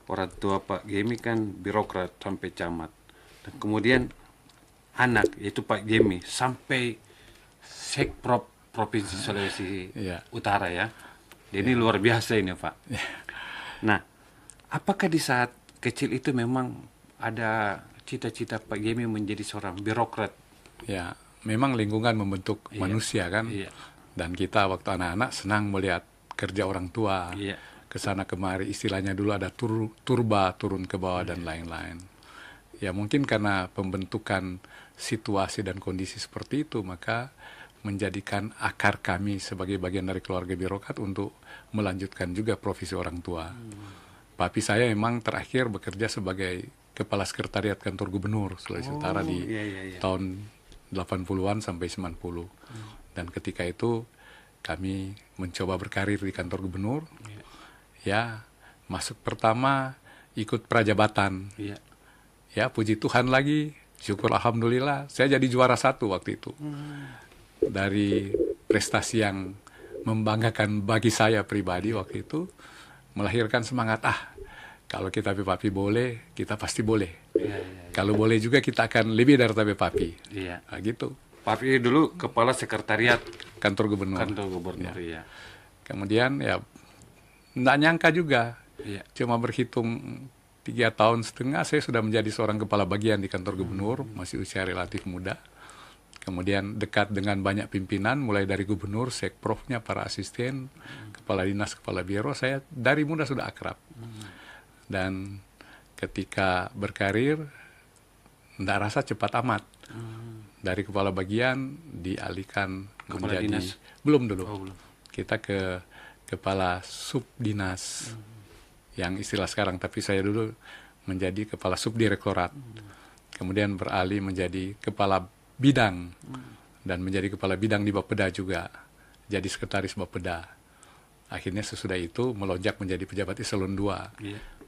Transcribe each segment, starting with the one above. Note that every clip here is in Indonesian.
orang tua Pak Gemi kan birokrat sampai camat. Dan kemudian anak yaitu Pak Gemi sampai Sekprop Provinsi Sulawesi Iya. Utara ya. Jadi ini luar biasa ini Pak. Nah, apakah di saat kecil itu memang ada cita-cita Pak Gemi menjadi seorang birokrat? Ya, memang lingkungan membentuk manusia kan. Iya. Dan kita waktu anak-anak senang melihat kerja orang tua. Iya. Kesana kemari, istilahnya dulu ada turba, turun ke bawah dan lain-lain. Ya mungkin karena pembentukan situasi dan kondisi seperti itu, maka menjadikan akar kami sebagai bagian dari keluarga birokrat untuk melanjutkan juga profesi orang tua. Papi saya memang terakhir bekerja sebagai kepala sekretariat kantor gubernur Sulawesi Utara di tahun 80-an sampai 90. Dan ketika itu kami mencoba berkarir di kantor gubernur. Ya, masuk pertama ikut prajabatan. Ya, puji Tuhan lagi, syukur alhamdulillah, saya jadi juara 1 waktu itu. Dari prestasi yang membanggakan bagi saya pribadi waktu itu, melahirkan semangat, kalau kita papi boleh, kita pasti boleh. Kalau boleh juga kita akan lebih dari papi. Nah, gitu. Papi dulu kepala sekretariat kantor gubernur. Ya. Kemudian ya nggak nyangka juga, cuma berhitung 3,5 tahun saya sudah menjadi seorang kepala bagian di kantor gubernur, masih usia relatif muda. Kemudian dekat dengan banyak pimpinan, mulai dari gubernur, sekprofnya, para asisten, kepala dinas, kepala biro, saya dari muda sudah akrab. Dan ketika berkarir, tidak rasa cepat amat. Dari kepala bagian dialihkan kepala menjadi dinas. Belum dulu. Belum. Kita ke kepala subdinas, yang istilah sekarang, tapi saya dulu menjadi kepala subdirektorat. Kemudian beralih menjadi kepala bidang, dan menjadi kepala bidang di Bapeda juga, jadi sekretaris Bapeda. Akhirnya sesudah itu melonjak menjadi pejabat eselon 2.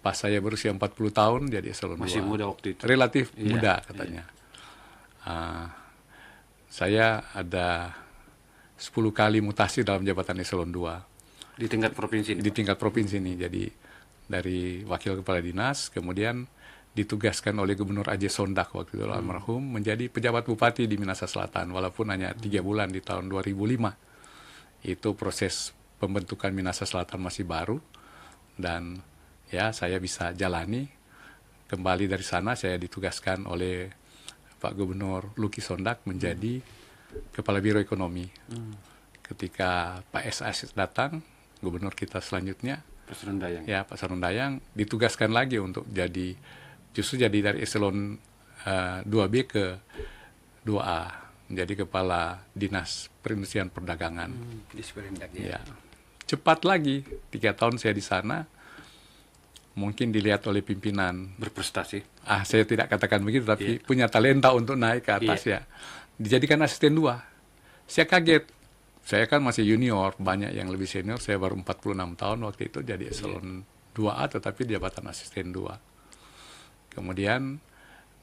Pas saya berusia 40 tahun jadi eselon 2. Masih muda waktu itu. Relatif muda katanya. Saya ada 10 kali mutasi dalam jabatan eselon 2. Di tingkat provinsi? Di tingkat provinsi ini. Jadi dari wakil kepala dinas, kemudian ditugaskan oleh Gubernur Aceh Sondak waktu itu almarhum menjadi pejabat bupati di Minahasa Selatan, walaupun hanya 3 bulan di tahun 2005. Itu proses pembentukan Minahasa Selatan masih baru, dan ya saya bisa jalani. Kembali dari sana saya ditugaskan oleh Pak Gubernur Luki Sondak menjadi Kepala Biro Ekonomi. Ketika Pak SAS datang, gubernur kita selanjutnya, Pak Sarundayang. Ya, Pak Sarundayang ditugaskan lagi untuk justru jadi dari eselon 2B ke 2A, menjadi Kepala Dinas Perindustrian Perdagangan. Ya. Cepat lagi, 3 tahun saya di sana, mungkin dilihat oleh pimpinan. Berprestasi. Saya tidak katakan begitu, tapi punya talenta untuk naik ke atas ya. Dijadikan asisten 2. Saya kaget. Saya kan masih junior, banyak yang lebih senior. Saya baru 46 tahun waktu itu jadi eselon 2A, tetapi jabatan asisten 2. Kemudian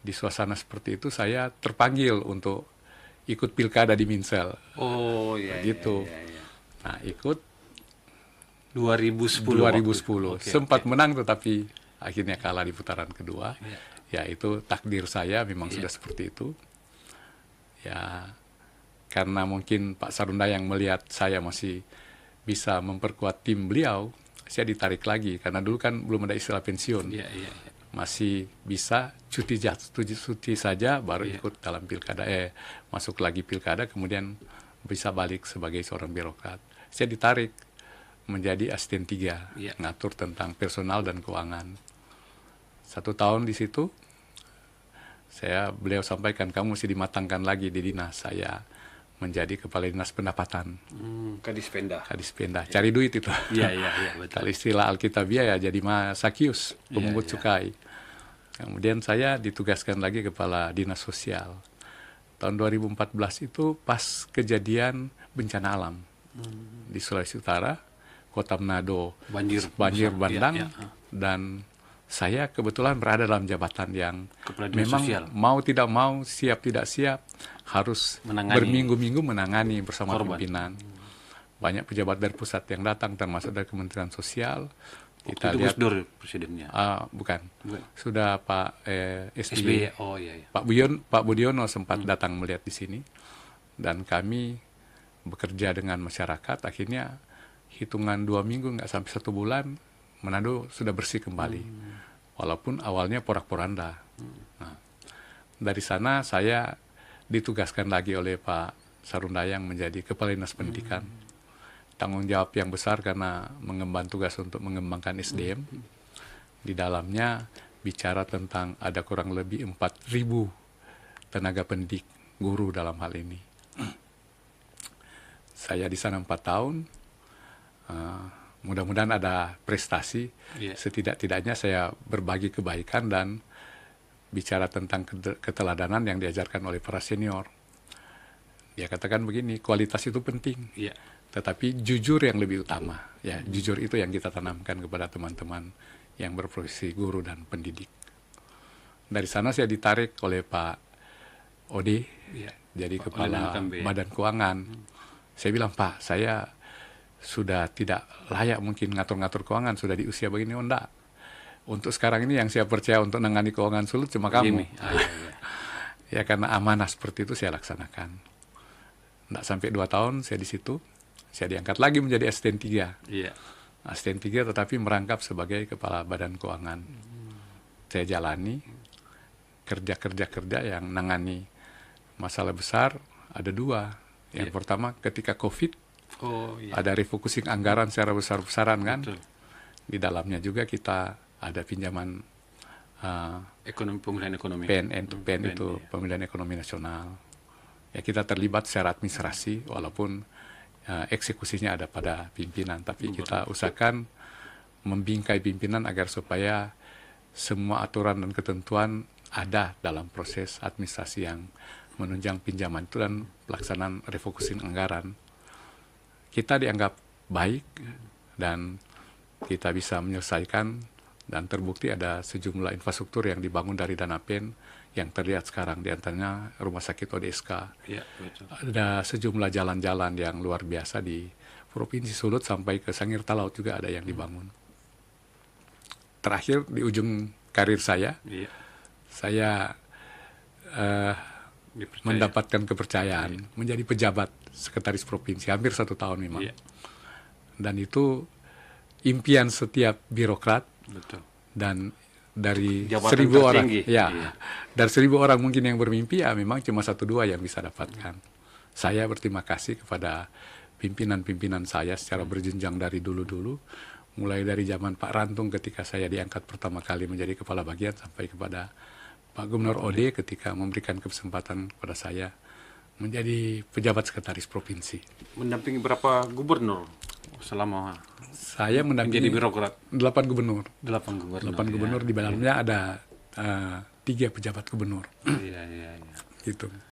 di suasana seperti itu saya terpanggil untuk ikut pilkada di Minsel. Oh iya. Gitu. Nah, ikut 2010. Sempat menang tetapi akhirnya kalah di putaran kedua. Ya itu takdir saya memang sudah seperti itu. Ya karena mungkin Pak Sarundayang melihat saya masih bisa memperkuat tim beliau, saya ditarik lagi karena dulu kan belum ada istilah pensiun. Masih bisa cuti saja baru ikut dalam pilkada, masuk lagi pilkada, kemudian bisa balik sebagai seorang birokrat. Saya ditarik menjadi asisten 3, ngatur tentang personal dan keuangan. 1 tahun di situ, beliau sampaikan, kamu mesti dimatangkan lagi di dinas. Saya menjadi kepala dinas pendapatan. Kadis Penda. Cari duit itu. Iya, betul. Kalau istilah Alkitabiah ya jadi Masakius, pemungut cukai. Kemudian saya ditugaskan lagi kepala dinas sosial. Tahun 2014 itu pas kejadian bencana alam di Sulawesi Utara, Kota Manado, banjir bandang, dan saya kebetulan berada dalam jabatan yang memang sosial. Mau tidak mau, siap tidak siap, harus berminggu-minggu menangani bersama pimpinan. Banyak pejabat dari pusat yang datang, termasuk dari Kementerian Sosial, Waktu Kita itu Gus lihat Dur presidennya. bukan, Bukan. sudah Pak SBY. SBY. Oh iya, iya. Pak Budiono sempat datang melihat di sini, dan kami bekerja dengan masyarakat. Akhirnya hitungan 2 minggu, nggak sampai 1 bulan, Manado sudah bersih kembali. Walaupun awalnya porak-poranda. Nah, dari sana saya ditugaskan lagi oleh Pak Sarundayang menjadi Kepala Dinas Pendidikan. Tanggung jawab yang besar karena mengemban tugas untuk mengembangkan SDM. Di dalamnya bicara tentang ada kurang lebih 4.000 tenaga pendidik, guru dalam hal ini. Saya di sana 4 tahun. Mudah-mudahan ada prestasi. Iya. Setidak-tidaknya saya berbagi kebaikan dan bicara tentang keteladanan yang diajarkan oleh para senior. Dia katakan begini, kualitas itu penting, Iya. tetapi jujur yang lebih utama. Ya, jujur itu yang kita tanamkan kepada teman-teman yang berprofesi guru dan pendidik. Dari sana saya ditarik oleh Pak Ode, Iya. jadi Pak Kepala Olenan Kambe. Badan Keuangan. Saya bilang, Pak, saya sudah tidak layak mungkin ngatur-ngatur keuangan, sudah di usia begini. Oh, enggak. Untuk sekarang ini yang saya percaya untuk menangani keuangan sulut cuma kamu. Jimmy. Iya, iya. Ya, karena amanah seperti itu saya laksanakan. Enggak sampai 2 tahun saya di situ. Saya diangkat lagi menjadi asisten 3. Iya. Asisten 3 tetapi merangkap sebagai Kepala Badan Keuangan. Saya jalani kerja yang nangani masalah besar ada 2. Yang pertama ketika COVID, Oh iya. ada refocusing anggaran secara besar-besaran kan. Betul. Di dalamnya juga kita ada pinjaman Pemulihan ekonomi. PN itu Pemulihan Ekonomi Nasional. Ya, kita terlibat secara administrasi walaupun eksekusinya ada pada pimpinan, tapi kita usahakan membingkai pimpinan agar supaya semua aturan dan ketentuan ada dalam proses administrasi yang menunjang pinjaman itu dan pelaksanaan refocusing anggaran. Kita dianggap baik dan kita bisa menyelesaikan, dan terbukti ada sejumlah infrastruktur yang dibangun dari dana PEN yang terlihat sekarang, di antaranya rumah sakit ODSK. Iya, betul. Ada sejumlah jalan-jalan yang luar biasa di Provinsi Sulut sampai ke Sangir Talaut juga ada yang dibangun. Terakhir di ujung karir saya, Iya. saya Dipercaya. mendapatkan kepercayaan menjadi pejabat sekretaris provinsi hampir 1 tahun memang. Iya. Dan itu impian setiap birokrat, Betul. dan dari Jabatan 1.000 orang, tertinggi. ya, Iya. dari 1.000 orang mungkin yang bermimpi, ya memang cuma 1-2 yang bisa dapatkan. Saya berterima kasih kepada pimpinan-pimpinan saya secara berjenjang dari dulu-dulu, mulai dari zaman Pak Rantung ketika saya diangkat pertama kali menjadi kepala bagian, sampai kepada Pak Gubernur Ode ketika memberikan kesempatan kepada saya menjadi pejabat sekretaris provinsi. Mendampingi berapa gubernur selama Saya menjadi mendampingi birokrat? 8 gubernur. 8 gubernur. 8 gubernur, di dalamnya ada 3 pejabat gubernur. Iya, iya, iya. Gitu.